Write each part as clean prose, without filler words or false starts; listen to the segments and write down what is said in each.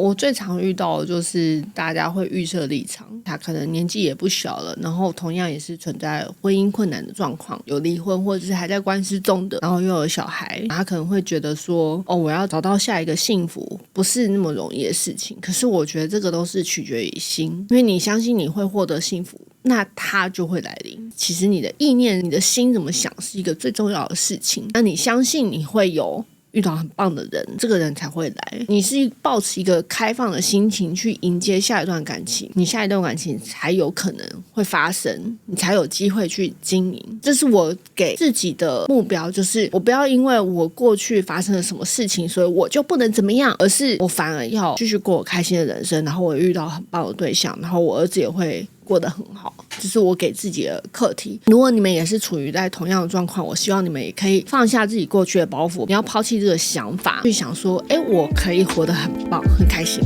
我最常遇到的就是大家会预设立场，他可能年纪也不小了，然后同样也是存在婚姻困难的状况，有离婚或者是还在官司中的，然后又有小孩，他可能会觉得说我要找到下一个幸福不是那么容易的事情。可是我觉得这个都是取决于心，因为你相信你会获得幸福，那它就会来临。其实你的意念，你的心怎么想是一个最重要的事情。那你相信你会有遇到很棒的人，这个人才会来。你是抱持一个开放的心情去迎接下一段感情，你下一段感情才有可能会发生，你才有机会去经营。这是我给自己的目标，就是我不要因为我过去发生了什么事情，所以我就不能怎么样，而是我反而要继续过我开心的人生，然后我遇到很棒的对象，然后我儿子也会过得很好，这是我给自己的课题。如果你们也是处于在同样的状况，我希望你们也可以放下自己过去的包袱，你要抛弃这个想法，去想说我可以活得很棒很开心。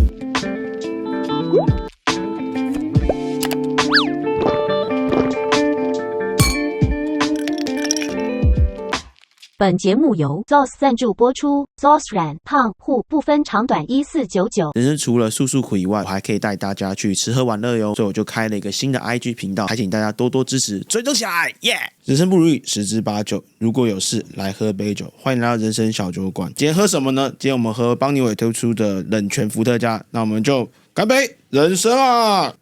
本节目由 ZOS 赞助播出。ZOS 软胖户不分长短1499。人生除了诉诉苦以外，我还可以带大家去吃喝玩乐哟，所以我就开了一个新的 IG 频道，还请大家多多支持，追踪起来，耶！人生不如意十之八九，如果有事来喝杯酒，欢迎来到人生小酒馆。今天喝什么呢？今天我们喝邦尼韦推出的冷泉伏特加，那我们就干杯，人生啊！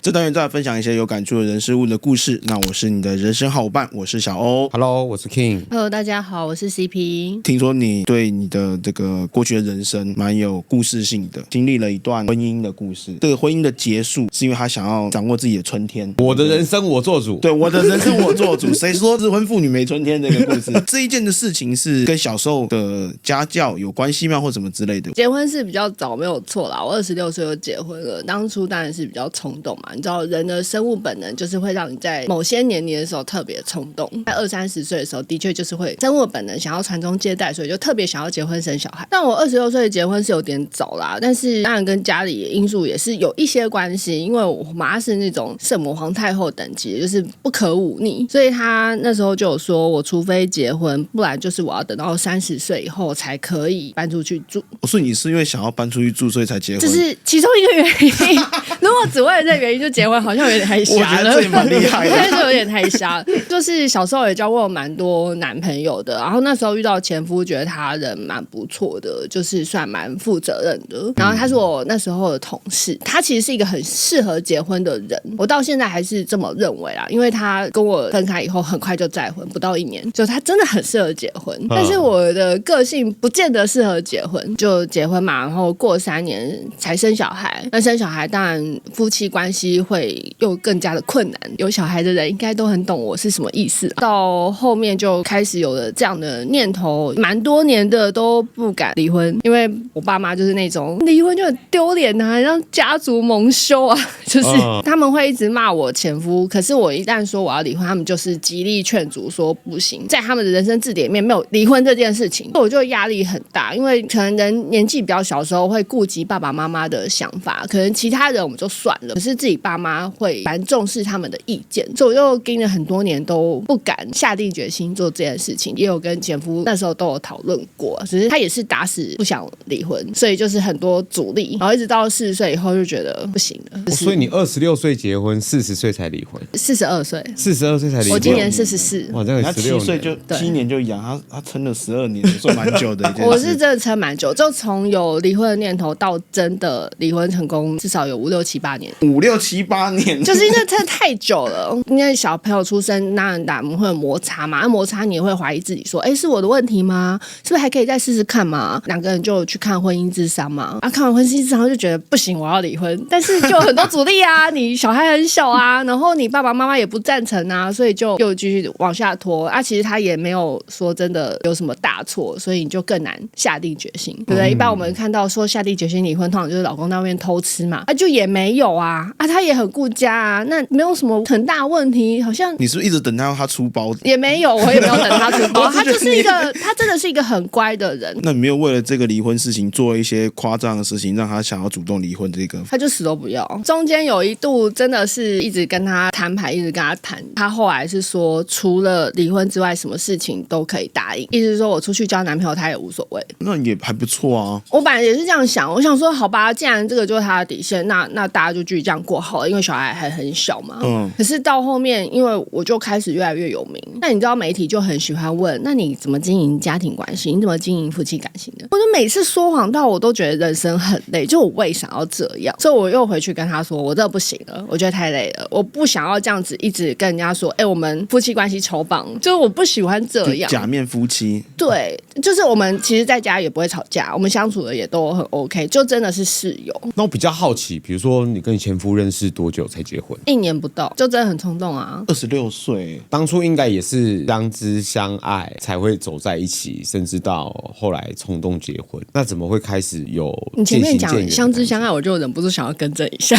这单元再来分享一些有感触的人事物的故事。那我是你的人生好伴，我是小欧。Hello， 我是 King。Hello， 大家好，我是 CP。听说你对你的这个过去的人生蛮有故事性的，经历了一段婚姻的故事。这个婚姻的结束是因为他想要掌握自己的春天。我的人生我做主。对，我的人生我做主。谁说未婚妇女没春天这个故事？这一件的事情是跟小时候的家教有关系吗，或什么之类的？结婚是比较早，没有错啦。我26岁就结婚了，当初当然是比较冲动嘛。你知道人的生物本能就是会让你在某些年龄的时候特别冲动，在20-30岁的时候的确就是会生物本能想要传宗接代，所以就特别想要结婚生小孩。但我26岁结婚是有点早啦，但是当然跟家里的因素也是有一些关系，因为我妈是那种圣母皇太后等级，就是不可忤逆，所以她那时候就有说我除非结婚，不然就是我要等到30岁以后才可以搬出去住。所以你是因为想要搬出去住所以才结婚？这是其中一个原因。如果只为了这个原因就结婚，好像有点太瞎了。我觉得这也蛮厉害的，但是有点太瞎了。就是小时候也交过蛮多男朋友的，然后那时候遇到前夫，觉得他人蛮不错的，就是算蛮负责任的。然后他是我那时候的同事，他其实是一个很适合结婚的人，我到现在还是这么认为啦。因为他跟我分开以后很快就再婚，不到1年，就他真的很适合结婚。但是我的个性不见得适合结婚，就结婚嘛，然后过3年才生小孩。那生小孩当然夫妻关系会又更加的困难，有小孩的人应该都很懂我是什么意思。到后面就开始有了这样的念头，蛮多年的都不敢离婚，因为我爸妈就是那种离婚就很丢脸啊，让家族蒙羞啊，就是他们会一直骂我前夫，可是我一旦说我要离婚，他们就是极力劝阻说不行，在他们的人生字典里面没有离婚这件事情。我就压力很大，因为可能人年纪比较小的时候会顾及爸爸妈妈的想法，可能其他人我们就算了，可是自己爸妈会蛮重视他们的意见，所以我就盯了很多年都不敢下定决心做这件事情。也有跟前夫那时候都有讨论过，只是他也是打死不想离婚，所以就是很多阻力，然后一直到40岁以后就觉得不行了。所以你26岁结婚，40岁才离婚？42岁，42岁才离婚。我今年44。哇，这个他7岁就7年就养他撑了12年，算蛮久的一件事。我是真的撑蛮久，就从有离婚的念头到真的离婚成功，至少有5、6、7、8年。5、6、7、8年，就是因为真的太久了。因为小朋友出生，当然我们会有摩擦嘛，那摩擦你也会怀疑自己说，是我的问题吗？是不是还可以再试试看嘛？2个人就去看婚姻咨商嘛，看完婚姻咨商就觉得不行，我要离婚，但是就有很多阻力啊，你小孩很小啊，然后你爸爸妈妈也不赞成啊，所以就又继续往下拖啊。其实他也没有说真的有什么大错，所以你就更难下定决心，对不对？一般我们看到说下定决心离婚，通常就是老公那边偷吃嘛，就也没有啊，他也很顾家啊，那没有什么很大问题，好像你是不是一直等他出包？也没有，我也没有等他出包，我他是觉得就是一个，他真的是一个很乖的人。那你没有为了这个离婚事情做一些夸张的事情，让他想要主动离婚？这个他就死都不要。中间有一度真的是一直跟他摊牌，一直跟他谈。他后来是说，除了离婚之外，什么事情都可以答应。意思是说我出去交男朋友，他也无所谓。那也还不错啊。我本来也是这样想，我想说，好吧，既然这个就是他的底线，那大家就继续这样过好了，因为小孩还很小嘛。可是到后面，因为我就开始越来越有名，那你知道媒体就很喜欢问，那你怎么经营家庭关系？你怎么经营夫妻感情的？我就每次说谎到我都觉得人生很累，就我为啥要这样？所以我又回去跟他说，我这不行了，我觉得太累了，我不想要这样子一直跟人家说，我们夫妻关系超棒，就是我不喜欢这样。假面夫妻，对，就是我们其实在家也不会吵架，我们相处的也都很 OK， 就真的是室友。那我比较好奇，比如说你跟你前夫认识多久才结婚？1年不到，就真的很冲动啊。26岁，当初应该也是相知相爱才会走在一起，甚至到后来冲动结婚。那怎么会开始有你前面讲渐行渐远的感觉相知相爱，我就忍不住想要更正一下。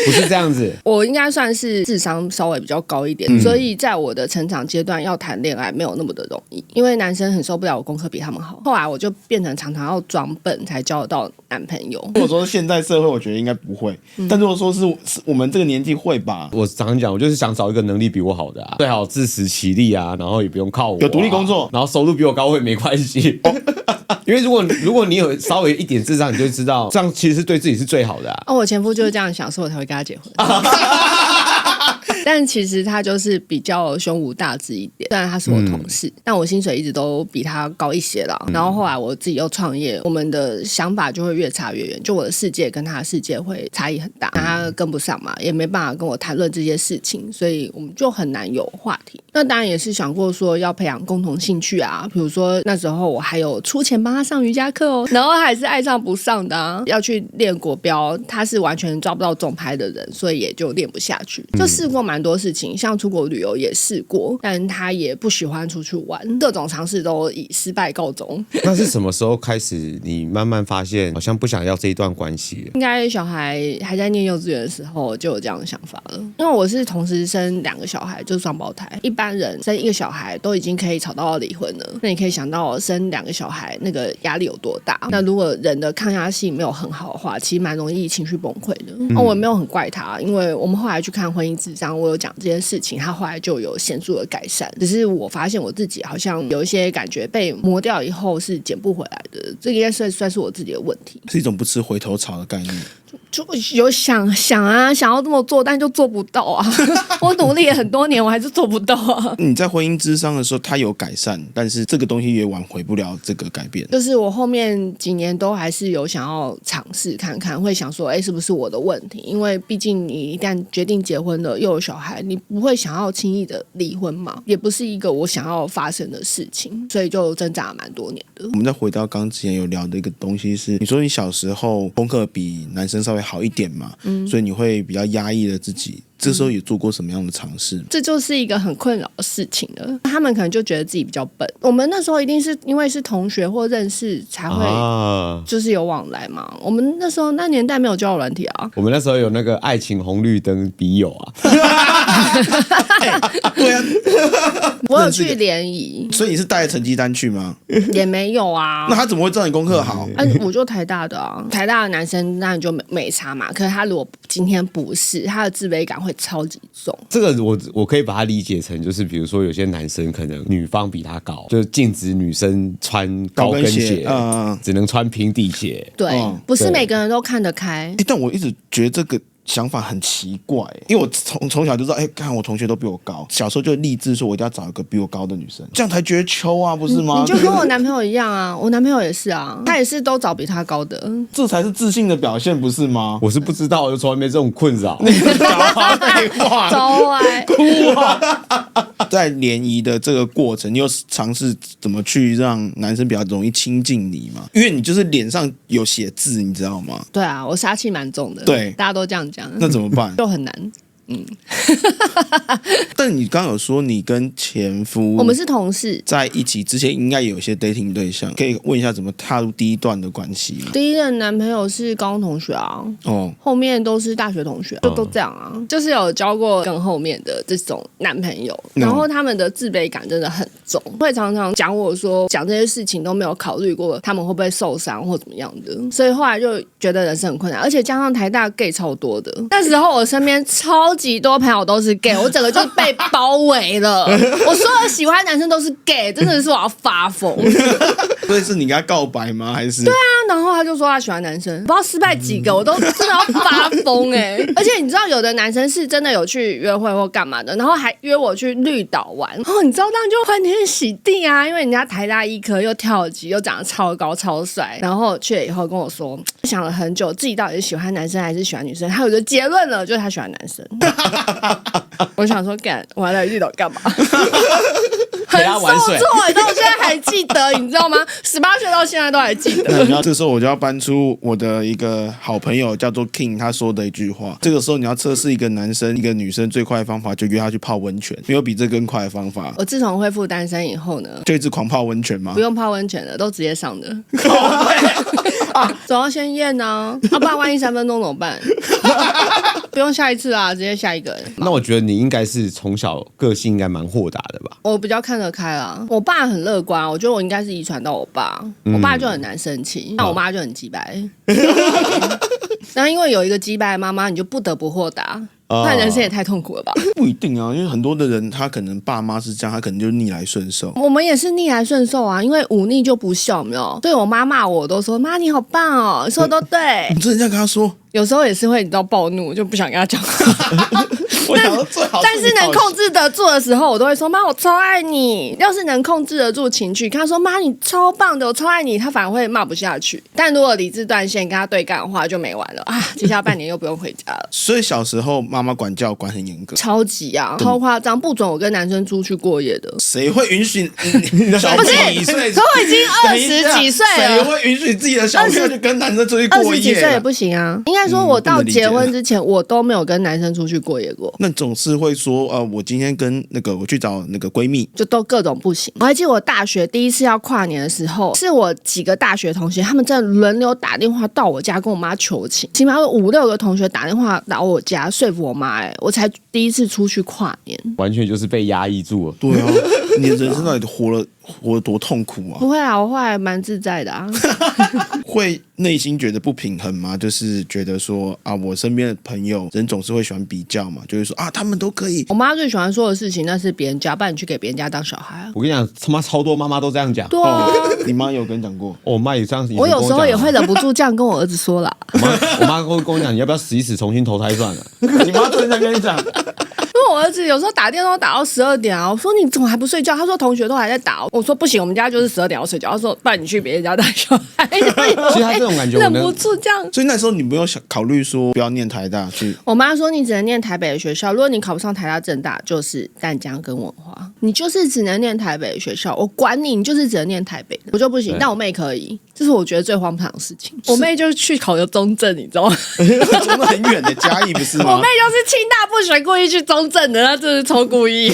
不是这样子。我应该算是智商稍微比较高一点，所以在我的成长阶段要谈恋爱没有那么的容易，因为男生很受不了我功课比他们好。后来我就变成常常要装笨才交得到男朋友。如果说现代社会，我觉得应该不会，但如果说是我们这个年纪会吧。我常常讲，我就是想找一个能力比我好的啊，最好自食其力啊，然后也不用靠我、有独立工作，然后收入比我高会没关系。因为如果你有稍微一点智商，你就知道这样其实是对自己是最好的啊。我前夫就是这样想，所以我才会跟他结婚。但其实他就是比较胸无大志一点，虽然他是我同事，但我薪水一直都比他高一些啦。然后后来我自己又创业，我们的想法就会越差越远，就我的世界跟他的世界会差异很大，他跟不上嘛，也没办法跟我谈论这些事情，所以我们就很难有话题。那当然也是想过说要培养共同兴趣啊，比如说那时候我还有出钱帮他上瑜伽课哦，然后还是爱上不上的啊，要去练国标，他是完全抓不到重拍的人，所以也就练不下去，就试过蛮多事情，像出国旅游也试过，但他也不喜欢出去玩，各种尝试都以失败告终。那是什么时候开始你慢慢发现好像不想要这一段关系了？应该小孩还在念幼稚园的时候就有这样的想法了，因为我是同时生2个小孩，就是双胞胎，一般人生1个小孩都已经可以吵到离婚了，那你可以想到生2个小孩那个压力有多大。那如果人的抗压性没有很好的话，其实蛮容易情绪崩溃的。我也没有很怪他，因为我们后来去看婚姻智商，我有讲这件事情，他后来就有显著的改善。只是我发现我自己好像有一些感觉被磨掉以后是捡不回来的，这个应该算是我自己的问题，是一种不吃回头草的概念。就有想啊，想要这么做，但就做不到啊。我努力了很多年，我还是做不到啊。你在婚姻諮商的时候，它有改善，但是这个东西也挽回不了这个改变。就是我后面几年都还是有想要尝试看看，会想说，是不是我的问题？因为毕竟你一旦决定结婚了，又有小孩，你不会想要轻易的离婚嘛，也不是一个我想要发生的事情，所以就挣扎了蛮多年的。我们再回到刚之前有聊的一个东西是，你说你小时候功课比男生稍微好一点嘛，所以你会比较压抑了自己。这时候也做过什么样的尝试？这就是一个很困扰的事情了。他们可能就觉得自己比较笨。我们那时候一定是因为是同学或认识才会，就是有往来嘛。我们那时候那年代没有交友软体啊。我们那时候有那个爱情红绿灯笔友啊。对啊，我有去联谊，所以你是带成绩单去吗？也没有啊。那他怎么会知道你功课好？我就台大的啊，台大的男生那你就没差嘛。可是他如果今天不是，他的自卑感会超级重。这个我可以把它理解成，就是比如说有些男生可能女方比他高，就是禁止女生穿高跟鞋，只能穿平底鞋。对，不是每个人都看得开。但我一直觉得这个想法很奇怪，因为我从小就知道，看我同学都比我高，小时候就立志说我一定要找一个比我高的女生，这样才觉得秋啊，不是吗？你就跟我男朋友一样啊，我男朋友也是啊，他也是都找比他高的，这才是自信的表现，不是吗？我是不知道，我就从来没这种困扰。废话，糟哎，哭啊！在联谊的这个过程，你有尝试怎么去让男生比较容易亲近你吗？因为你就是脸上有写字，你知道吗？对啊，我杀气蛮重的。对，大家都这样讲。那怎么办？就很难。但你刚刚有说你跟前夫我们是同事，在一起之前应该有一些 dating 对象，可以问一下怎么踏入第一段的关系吗？第一任男朋友是高中同学啊，后面都是大学同学，就都这样啊，就是有交过更后面的这种男朋友，然后他们的自卑感真的很重，会常常讲我说讲这些事情都没有考虑过他们会不会受伤或怎么样的，所以后来就觉得人生很困难，而且加上台大 gay 超多的，那时候我身边超级多朋友都是 gay， 我整个就被包围了。我所有喜欢的男生都是 gay， 真的是我要发疯。所以是你跟他告白吗？还是？对啊，然后他就说他喜欢男生，不知道失败几个，我都真的要发疯而且你知道，有的男生是真的有去约会或干嘛的，然后还约我去绿岛玩，然后你知道那就欢天喜地啊，因为人家台大医科又跳级又长得超高超帅，然后去了以后跟我说，想了很久自己到底是喜欢男生还是喜欢女生，他有个结论了，就是他喜欢男生。我想说，干，我还来绿岛干嘛？很受挫，到我现在还记得，你知道吗？18岁到现在都还记得。然后这时候我就要搬出我的一个好朋友叫做 King， 他说的一句话：这个时候你要测试一个男生、一个女生最快的方法，就约他去泡温泉，没有比这更快的方法。我自从恢复单身以后呢，就一直狂泡温泉吗？不用泡温泉了，都直接上的。总要先验啊，不然万一3分钟怎么办？不用下一次啊，直接下一个。那我觉得你应该是从小个性应该蛮豁达的吧？我比较看得开啦，我爸很乐观，我觉得我应该是遗传到我爸，我爸就很难生气，那我妈就很鸡掰。然后因为有一个鸡掰的妈妈，你就不得不豁达。那人生也太痛苦了吧？不一定啊，因为很多的人他可能爸妈是这样，他可能就逆来顺受。我们也是逆来顺受啊，因为忤逆就不孝，有没有？所以我妈骂我都说妈你好棒哦，你说的都对。你真的这样跟他说？有时候也是会你知道暴怒，就不想跟他讲话。我想说最好，但是能控制得住的时候，我都会说妈我超爱你。要是能控制得住情绪，跟他说妈你超棒的，我超爱你，他反而会骂不下去。但如果理智断线跟他对干的话，就没完了啊！接下来半年又不用回家了。所以小时候妈妈管教管很严格，超级啊，超夸张，不准我跟男生出去过夜的。谁会允许你的小朋友几岁？可我已经20几岁了，谁会允许自己的小朋友去跟男生出去过夜？20几岁也不行啊。应该说，我到结婚之前，我都没有跟男生出去过夜过。那总是会说，我今天跟我去找那个闺蜜，就都各种不行。我还记得我大学第一次要跨年的时候，是我几个大学同学，他们真的轮流打电话到我家跟我妈求情，起码有5、6个同学打电话到我家说服我妈，我才第一次出去跨年，完全就是被压抑住了。对啊，你的人生到底活得多痛苦啊！不会啊，我后来蛮自在的啊。会内心觉得不平衡吗？就是觉得说啊，我身边的朋友人总是会喜欢比较嘛，就是说啊，他们都可以。我妈最喜欢说的事情，那是别人家，不然你去给别人家当小孩啊。我跟你讲，他妈超多妈妈都这样讲。对啊，你妈有跟你讲过？我妈也这样。我有时候也会忍不住这样跟我儿子说啦。我妈跟我讲，你要不要死一死，重新投胎算了？你妈真的这样跟你讲？因为我儿子有时候打电话打到12点啊，我说你怎么还不睡觉？他说同学都还在打，我说不行，我们家就是12点要睡觉。他说不然你去别人家带小孩。其实他这种感觉忍不住这样。所以那时候你没有想考虑说不要念台大去？我妈说你只能念台北的学校，如果你考不上台大政大，就是淡江跟文化，你就是只能念台北的学校，我管你，你就是只能念台北的，我就不行。但我妹可以，这是我觉得最荒唐的事情。我妹就去考个中正，你知道吗？中正很远的嘉义不是吗？我妹就是清大不选故意去中正的，她真是超故意。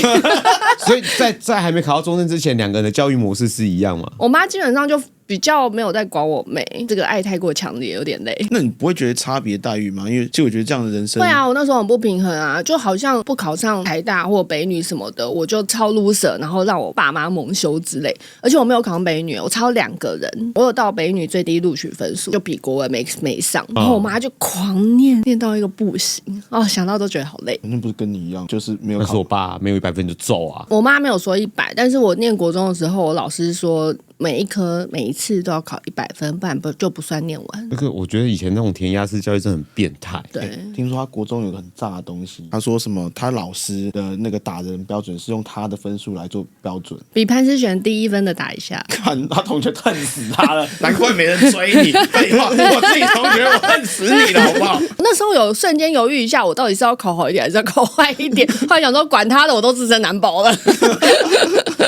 所以在还没考到中正之前，两个人的教育模式是一样吗？我妈基本上就比较没有在管我妹，这个爱太过强烈，有点累。那你不会觉得差别待遇吗？因为就我觉得这样的人生会啊，我那时候很不平衡啊，就好像不考上台大或北女什么的，我就超 loser， 然后让我爸妈蒙羞之类。而且我没有考上北女，我超2个人，我有到北女最低录取分数，就比国文没上，然后我妈就狂念到一个不行哦，想到都觉得好累。那不是跟你一样，就是没有考。但是我爸没有100分就揍啊。我妈没有说100，但是我念国中的时候，我老师说每一次都要考100分，不然就不算念完。那个我觉得以前那种填鸭式教育真的很变态。对，听说他国中有个很炸的东西，他说什么他老师的那个打人标准是用他的分数来做标准，比潘思璇低1分的打一下。看他同学恨死他了，难怪没人追你。废话，我自己同学我恨死你了，好不好？那时候有瞬间犹豫一下，我到底是要考好一点还是要考坏一点？后来想说管他的，我都自身难保了。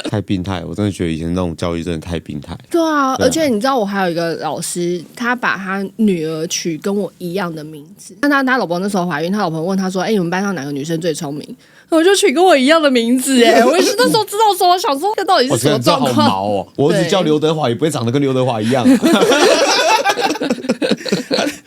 太病态，我真的觉得以前那种教育真的太太病态。对啊，而且你知道我还有一个老师，他把他女儿取跟我一样的名字。那他老婆那时候怀孕，他老婆问他说：“你们班上哪个女生最聪明？”我就取跟我一样的名字我也是那时候知道说，我想说这到底是什么状况？好毛哦！我儿子叫刘德华也不会长得跟刘德华一样。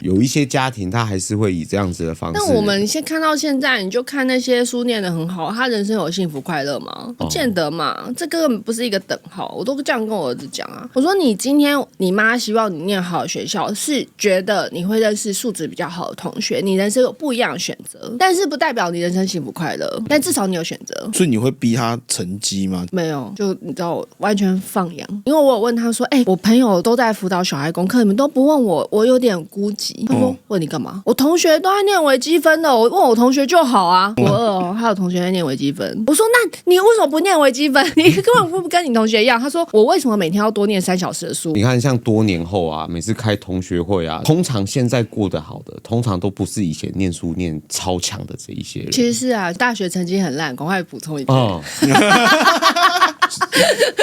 有一些家庭他还是会以这样子的方式。那我们先看到现在，你就看那些书念得很好，他人生有幸福快乐吗？不见得嘛，这根本不是一个等号。我都这样跟我儿子讲啊，我说你今天你妈希望你念好的学校，是觉得你会认识素质比较好的同学，你人生有不一样的选择，但是不代表你人生幸福快乐，但至少你有选择。所以你会逼他成绩吗？没有，就你知道我完全放养，因为我有问他说，我朋友都在辅导小孩功课，你们都不问我，我有点孤寂。他说问你干嘛？我同学都在念微积分的，我问我同学就好啊。我还有同学在念微积分。我说那你为什么不念微积分？你根本不跟你同学一样。他说我为什么每天要多念3小时的书？你看像多年后啊，每次开同学会啊，通常现在过得好的，通常都不是以前念书念超强的这一些人。其实是啊，大学成绩很烂，赶快补充一点。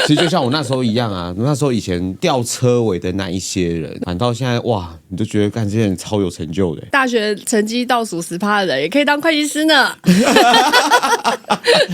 其实就像我那时候一样啊，那时候以前吊车尾的那一些人，反倒现在哇，你就觉得干这些人超有成就的。大学成绩倒数10%的人也可以当会计师呢。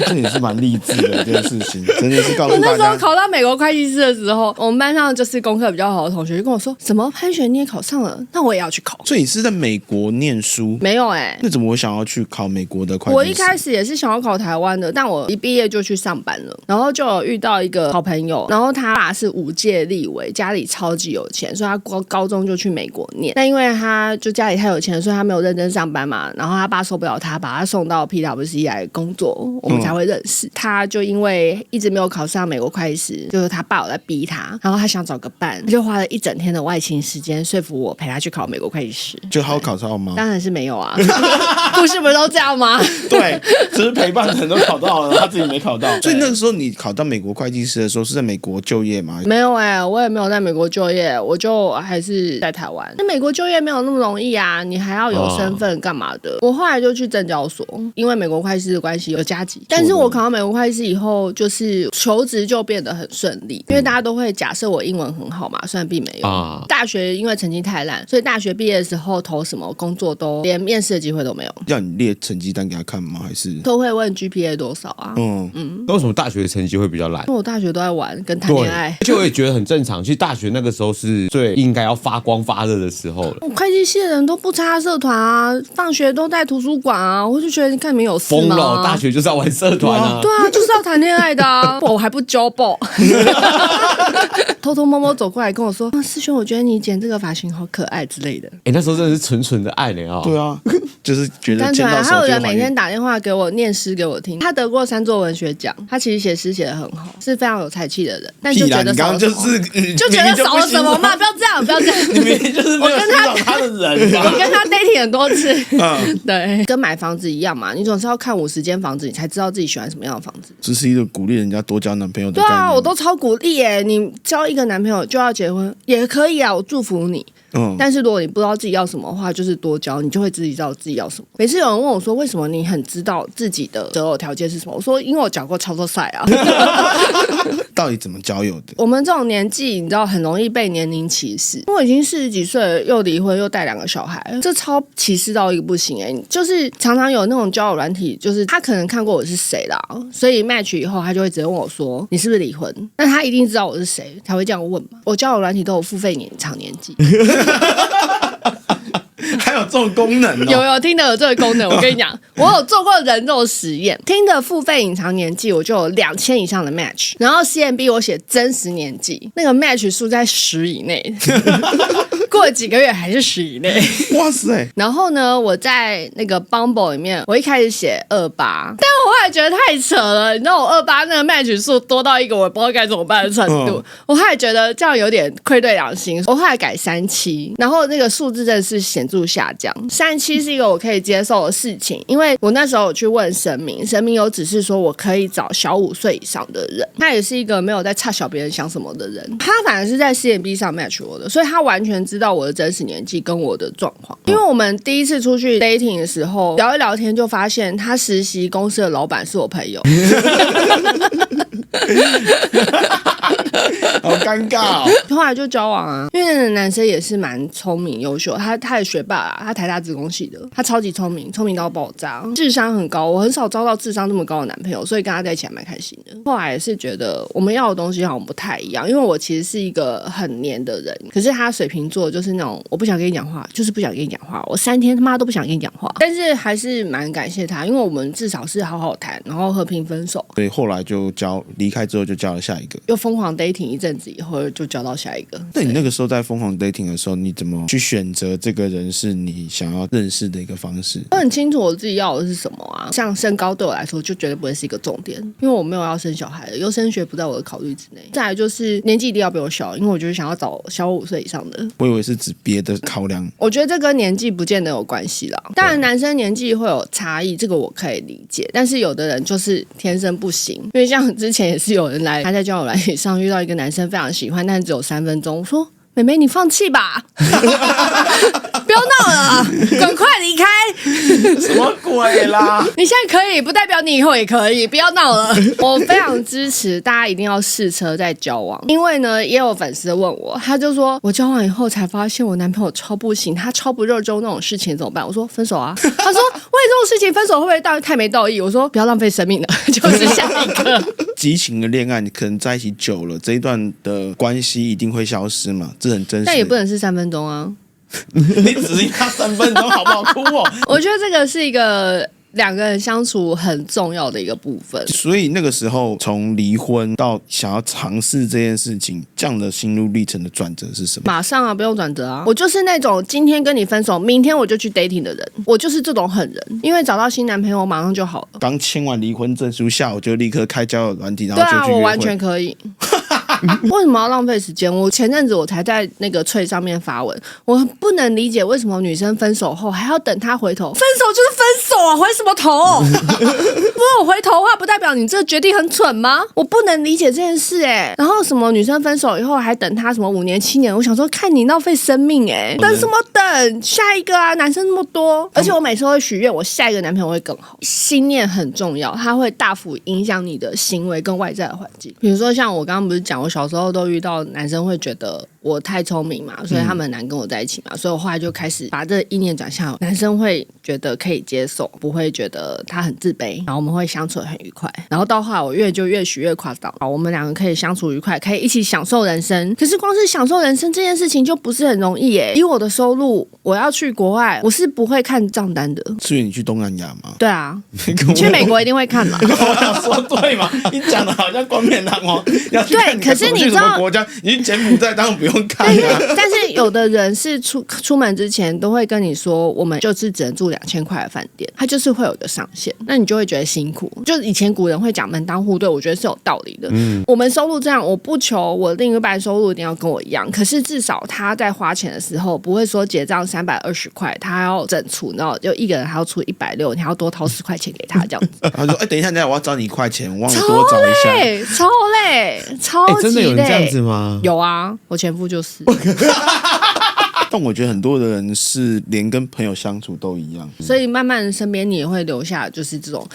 这也是蛮励志的这件事情，真的是告诉大家。我那时候考到美国会计师的时候，我们班上就是功课比较好的同学就跟我说：“什么潘璇你也考上了，那我也要去考。”所以你是在美国念书？没有那怎么会想要去考美国的会计师？我一开始也是想要考台湾的，但我一毕业就去上班了，然后就有遇到一个好朋友，然后他爸是5届立委，家里超级有钱，所以他高中就去美国念。但因为他就家里太有钱，所以他没有认真上班嘛，然后他爸受不了他，把他送到 PwC 来工作，我们才会认识。他就因为一直没有考上美国会计师，就是他爸有在逼他，然后他想找个伴，他就花了1整天的外勤时间说服我陪他去考美国会计师。就他有考上吗？当然是没有啊。故事不是都这样吗？对，只是陪伴的人都考到了，他自己没考到。所以那个时候你考到美国会计师的时候是在美国就业吗？没有我也没有在美国就业，我就还是在台湾。那美国就业没有那么容易啊，你还要有身份干嘛的。我后来就去证交所，因为美国会计师的关系有加级。但是我考到美国会计师以后，就是求职就变得很顺利，因为大家都会假设我英文很好嘛，虽然并没有。大学因为成绩太烂，所以大学毕业的时候投什么工作都连面试的机会都没有。要你列成绩单给他看吗？还是都会问 GPA 多少啊？那为什么大学的成绩会比较烂？因为我大学都在玩跟谈恋爱，而且我也觉得很正常。其实大学那个时候是最应该要发光发热的时候了。会计系的人都不参加社团啊，放学都在图书馆啊，我就觉得你看你们有事吗？疯了，大学就是要玩社团啊。对啊，就是要谈恋爱的啊。我还不交爆，偷偷摸摸走过来跟我说：“师兄，我觉得你剪这个发型好可爱之类的。”那时候真的是纯纯的爱呢啊。对啊，就是觉得见到手就还有人每天打电话给我念诗给我听，他得过3座文学奖，他其实写诗写得很好，是非常有才气的人，但就觉得少了什么，就觉得少了什么嘛，不要这样，不要这样，你明明就是没有欣赏他的人吧？我跟他 dating 很多次，对，跟买房子一样嘛，你总是要看50间房子，你才知道自己喜欢什么样的房子。这是一个鼓励人家多交男朋友的概念。对啊，我都超鼓励耶，你交一个男朋友就要结婚也可以啊，我祝福你。但是如果你不知道自己要什么的话，就是多交，你就会自己知道自己要什么。每次有人问我说为什么你很知道自己的择偶条件是什么，我说因为我缴过超多赛啊。到底怎么交友的？我们这种年纪你知道很容易被年龄歧视，因为我已经40几岁了，又离婚又带2个小孩，这超歧视到一个不行就是常常有那种交友软体，就是他可能看过我是谁啦，所以 match 以后他就会直接问我说你是不是离婚，那他一定知道我是谁才会这样问嘛。我交友软体都有付费隐藏年纪。还有这种功能有听的有这个功能。我跟你讲，我有做过人肉实验，听的付费隐藏年纪我就有2000以上的 match， 然后 CMB 我写真实年纪，那个 match 数在10以内。过了几个月还是10以内。哇塞！然后呢，我在那个 Bumble 里面，我一开始写28，但我后来觉得太扯了，你知道我28那个 match 数多到一个我不知道该怎么办的程度，我后来觉得这样有点愧对良心，我后来改37，然后那个数字真的是显著下降。37是一个我可以接受的事情，因为我那时候有去问神明，神明有指示说我可以找小5岁以上的人，他也是一个没有在差小别人想什么的人，他反而是在 CMB 上 match 我的，所以他完全知道我的真实年纪跟我的状况。因为我们第一次出去 dating 的时候聊一聊天，就发现他实习公司的老板是我朋友。好尴尬哦。后来就交往啊，因为男生也是蛮聪明优秀，他也学霸啊，他台大资工系的，他超级聪明，聪明到爆炸，智商很高，我很少招到智商这么高的男朋友，所以跟他在一起还蛮开心的。后来也是觉得我们要的东西好像不太一样，因为我其实是一个很黏的人，可是他水瓶座就是那种我不想跟你讲话，就是不想跟你讲话，我3天他妈都不想跟你讲话，但是还是蛮感谢他，因为我们至少是好好谈，然后和平分手，所以后来就离开之后就交了下一个，又疯狂 dating 一阵子以后就交到下一个。那你那个时候在疯狂 dating 的时候，你怎么去选择这个人是你想要认识的一个方式？我很清楚我自己要的是什么啊，像身高对我来说就绝对不会是一个重点，因为我没有要生小孩的，优生学不在我的考虑之内。再来就是年纪一定要比我小，因为我就是想要找小我5岁以上的。我以为是指别的考量。我觉得这跟年纪不见得有关系啦，当然男生年纪会有差异，这个我可以理解，但是有的人就是天生不行，因为像之前也是有人来，他在交友软体上遇到一个男生非常喜欢，但是只有3分钟，我说妹妹你放弃吧不要闹了，赶快离开什么鬼啦你现在可以不代表你以后也可以，不要闹了我非常支持大家一定要试车再交往，因为呢也有粉丝问我，他就说我交往以后才发现我男朋友超不行，他超不热衷那种事情怎么办，我说分手啊他说为这种事情分手会不会太没道义，我说不要浪费生命了就是下一个激情的恋爱你可能在一起久了，这一段的关系一定会消失嘛，这很真实，但也不能是3分钟啊你只是他3分钟好不好哭哦我觉得这个是一个2个人相处很重要的一个部分。所以那个时候从离婚到想要尝试这件事情，这样的心路历程的转折是什么？马上啊，不用转折啊！我就是那种今天跟你分手，明天我就去 dating 的人，我就是这种狠人。因为找到新男朋友，马上就好了。刚签完离婚证书，下午就立刻开交友软体，然后就去约会。对啊，我完全可以。为什么要浪费时间？我前阵子我才在那个脆上面发文，我不能理解为什么女生分手后还要等他回头，分手就是分手啊，回什么头？不是我回头的话，不代表你这个决定很蠢吗？我不能理解这件事然后什么女生分手以后还等他什么5年7年，我想说看你浪费生命等什么等下一个啊？男生那么多，而且我每次都会许愿，我下一个男朋友会更好。心念很重要，它会大幅影响你的行为跟外在的环境。比如说像我刚刚不是讲我小时候都遇到男生会觉得我太聪明嘛，所以他们很难跟我在一起嘛，所以我后来就开始把这个意念转向，男生会觉得可以接受，不会觉得他很自卑，然后我们会相处得很愉快，然后到后来我越许越夸张，我们2个可以相处愉快，可以一起享受人生。可是光是享受人生这件事情就不是很容易以我的收入，我要去国外，我是不会看账单的。所以你去东南亚吗？对啊去美国一定会看嘛我想说对嘛，你讲的好像冠冕堂皇要去看，对，可是你知道国家，你去柬埔寨当然不用看但是有的人是出门之前都会跟你说，我们就是只能住2000块的饭店，他就是会有个上限，那你就会觉得辛苦。就以前古人会讲门当户对，我觉得是有道理的。我们收入这样，我不求我另一半收入一定要跟我一样，可是至少他在花钱的时候不会说结账320块，他还要整除，然后就一个人还要出160，你还要多掏10块钱给他这样子。他说：“等一下，我要找你1块钱，我忘了多找一下。”超累，超级累。真的有人这样子吗？有啊，我前夫就是。但我觉得很多的人是连跟朋友相处都一样，所以慢慢身边你也会留下就是这种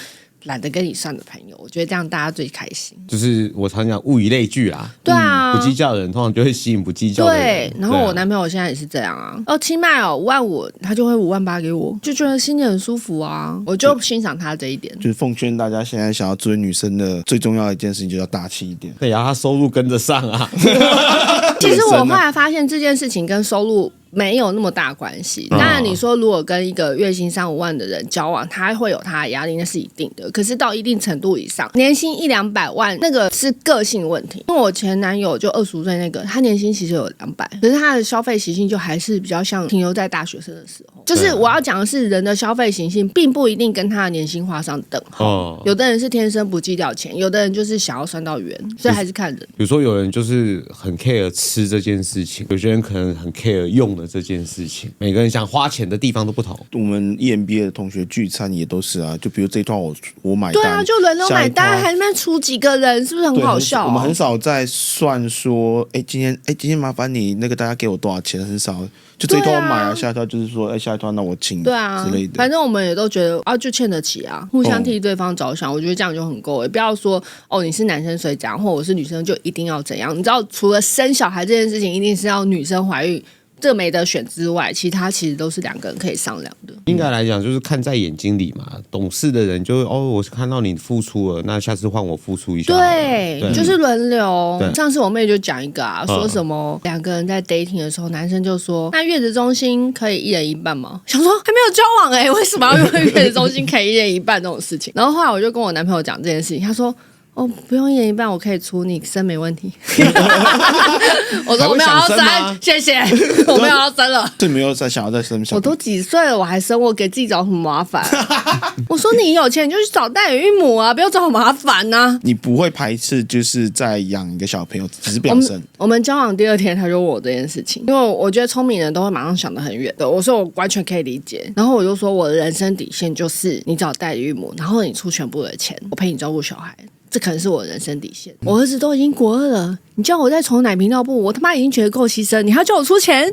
懒得跟你算的朋友，我觉得这样大家最开心。就是我常讲物以类聚啦，对啊，不计较的人通常就会吸引不计较的人。对，然后我男朋友现在也是这样啊，清迈55000，他就会58000给我，就觉得心里很舒服啊，我就欣赏他这一点。就是奉劝大家现在想要追女生的最重要的一件事情，就要大气一点。对啊，他收入跟得上啊。其实我后来发现这件事情跟收入没有那么大关系。当然你说如果跟一个月薪3-5万的人交往，他会有他的压力，那是一定的。可是到一定程度以上，年薪100-200万那个是个性问题。因为我前男友就25岁那个，他年薪其实有200，可是他的消费习性就还是比较像停留在大学生的时候。就是我要讲的是，人的消费习性并不一定跟他的年薪画上等号。有的人是天生不计较钱，有的人就是想要算到圆，所以还是看人。比如说有人就是很 care 吃这件事情，有些人可能很 care 用的了这件事情。每个人想花钱的地方都不同。我们 EMBA 的同学聚餐也都是啊，就比如这一团我买单，对啊，就轮流买单，还能出几个人，是不是很好笑？我们很少在算说，今天麻烦你那个大家给我多少钱，很少。就这一团我买啊，下一团就是说，下一团那我请，对啊之类的。反正我们也都觉得啊，就欠得起啊，互相替对方着想，我觉得这样就很够。也不要说你是男生所以这样，或我是女生就一定要怎样。你知道，除了生小孩这件事情，一定是要女生怀孕。这没得选之外，其他其实都是两个人可以商量的。应该来讲，就是看在眼睛里嘛。懂事的人就我看到你付出了，那下次换我付出一下。对，就是轮流。上次我妹就讲一个说什么两个人在 dating 的时候，男生就说：“那月子中心可以一人一半吗？”想说还没有交往为什么要用月子中心可以一人一半这种事情？然后后来我就跟我男朋友讲这件事情，他说。不用一人一半，我可以出，你生没问题。我说我没有要生，谢谢，我没有要生了。对，没有想要再生。我都几岁了，我还生，我给自己找什么麻烦？我说你有钱你就去找代理孕母啊，不要找我麻烦啊。你不会排斥就是在养一个小朋友，只是不想生。我们交往第2天他就问我这件事情，因为我觉得聪明人都会马上想得很远的。我说我完全可以理解，然后我就说我的人生底线就是你找代理孕母，然后你出全部的钱，我陪你照顾小孩。这可能是我的人生底线。我儿子都已经国2了，你叫我再重奶瓶尿布，我他妈已经觉得够牺牲，你还要叫我出钱？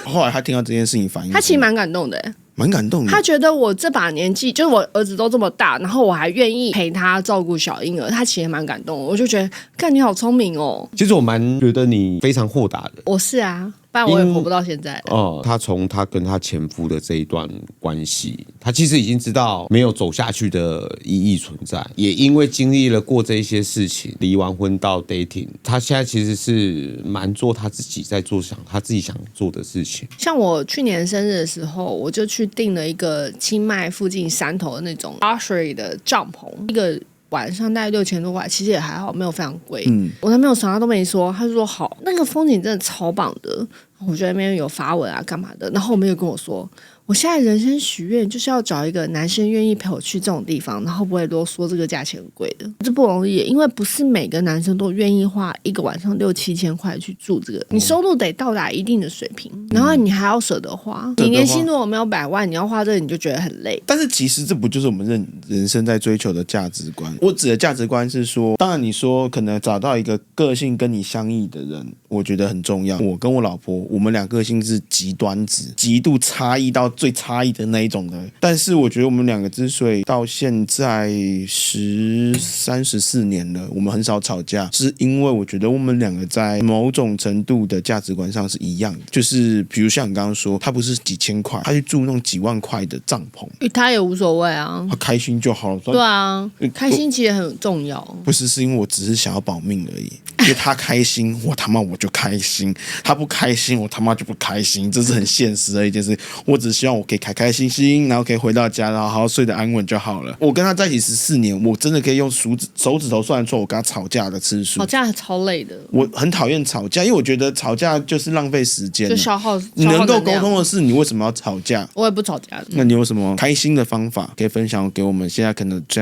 后来他听到这件事情反应，他其实蛮感动的。蛮感动的。他觉得我这把年纪，就是我儿子都这么大，然后我还愿意陪他照顾小婴儿，他其实蛮感动的。我就觉得，看你好聪明哦。其实我蛮觉得你非常豁达的。我是啊，不然我也活不到现在。他从他跟他前夫的这一段关系，他其实已经知道没有走下去的意义存在，也因为经历了过这一些事情，离完婚到 dating， 他现在其实是蛮做他自己在做他自己想做的事情。像我去年生日的时候，我就去订了一个清迈附近山头的那种 luxury 的帐篷，一个晚上大概6000多块，其实也还好，没有非常贵。我男朋友什么都没说，他就说好，那个风景真的超棒的。我觉得那边有发文啊，干嘛的？然后我妹就跟我说，我现在人生许愿就是要找一个男生愿意陪我去这种地方，然后不会啰嗦这个价钱很贵的。这不容易，因为不是每个男生都愿意花一个晚上6-7千块去住这个。你收入得到达一定的水平，然后你还要舍得花。你年薪如果没有100万，你要花这个你就觉得很累。但是其实这不就是我们人生在追求的价值观？我指的价值观是说，当然你说可能找到一个个性跟你相异的人，我觉得很重要。我跟我老婆，我们俩个性是极端值，极度差异到最差异的那一种的。但是我觉得我们两个之所以到现在13-14年了，我们很少吵架，是因为我觉得我们两个在某种程度的价值观上是一样的。就是比如像你刚刚说，他不是几千块，他去住那种几万块的帐篷，他也无所谓啊，他开心就好了。对啊，开心其实很重要。不是因为我只是想要保命而已。因为他开心，我就开心；他不开心，我就不开心。这是很现实的一件事。我只希望我可以开开心心，然后可以回到家，然后好好睡得安稳就好了。我跟他在一起14年，我真的可以用手指头算得出我跟他吵架的次数。吵架超累的，我很讨厌吵架，因为我觉得吵架就是浪费时间，就消耗。你能够沟通的事，你为什么要吵架？我也不吵架。那你有什么开心的方法可以分享给我们？现在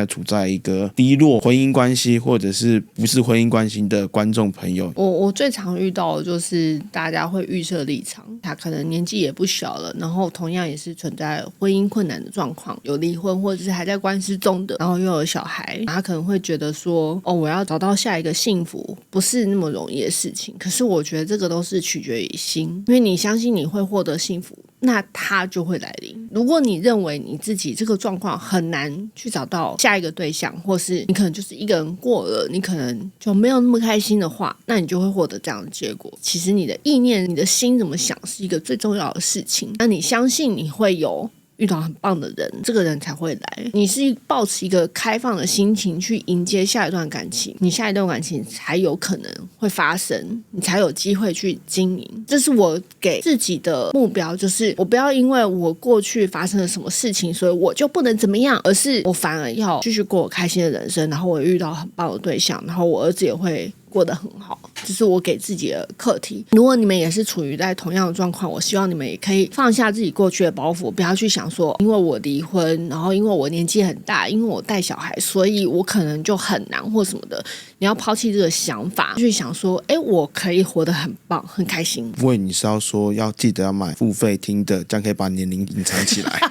处在一个低落婚姻关系，或者是不是婚姻关系的观众朋友？我最常遇到的就是大家会预设立场，他可能年纪也不小了，然后同样也是存在婚姻困难的状况，有离婚或者是还在官司中的，然后又有小孩，他可能会觉得说，我要找到下一个幸福不是那么容易的事情。可是我觉得这个都是取决于心，因为你相信你会获得幸福，那它就会来临。如果你认为你自己这个状况很难去找到下一个对象，或是你可能就是一个人过了，你可能就没有那么开心的话，那你就会获得这样的结果。其实你的意念，你的心怎么想是一个最重要的事情。那你相信你会有遇到很棒的人，这个人才会来。你是抱持一个开放的心情去迎接下一段感情，你下一段感情才有可能会发生，你才有机会去经营。这是我给自己的目标，就是我不要因为我过去发生了什么事情，所以我就不能怎么样，而是我反而要继续过我开心的人生，然后我遇到很棒的对象，然后我儿子也会过得很好，这是我给自己的课题。如果你们也是处于在同样的状况，我希望你们也可以放下自己过去的包袱，不要去想说因为我离婚，然后因为我年纪很大，因为我带小孩，所以我可能就很难或什么的。你要抛弃这个想法，去想说我可以活得很棒很开心。不会，你是要说要记得要买付费听的，这样可以把年龄隐藏起来。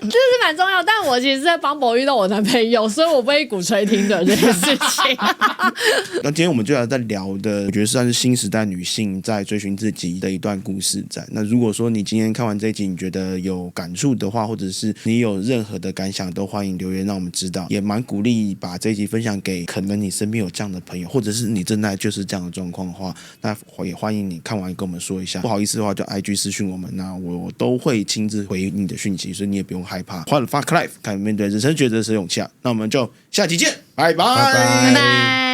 这是蛮重要，但我其实是在帮博遇到我男朋友，所以我不会鼓吹听的这件事情。那今天我们就要在聊的，我觉得算是新时代女性在追寻自己的一段故事在。那如果说你今天看完这一集，你觉得有感触的话，或者是你有任何的感想，都欢迎留言让我们知道。也蛮鼓励把这一集分享给可能你身边有这样的朋友，或者是你正在就是这样的状况的话，那也欢迎你看完跟我们说一下。不好意思的话，就 IG 私讯我们，那我都会亲自回你的讯息，所以你也不用害怕。换了 Fuck Life， 看面对人生抉择时的勇气啊！那我们就下期见，拜拜。拜拜。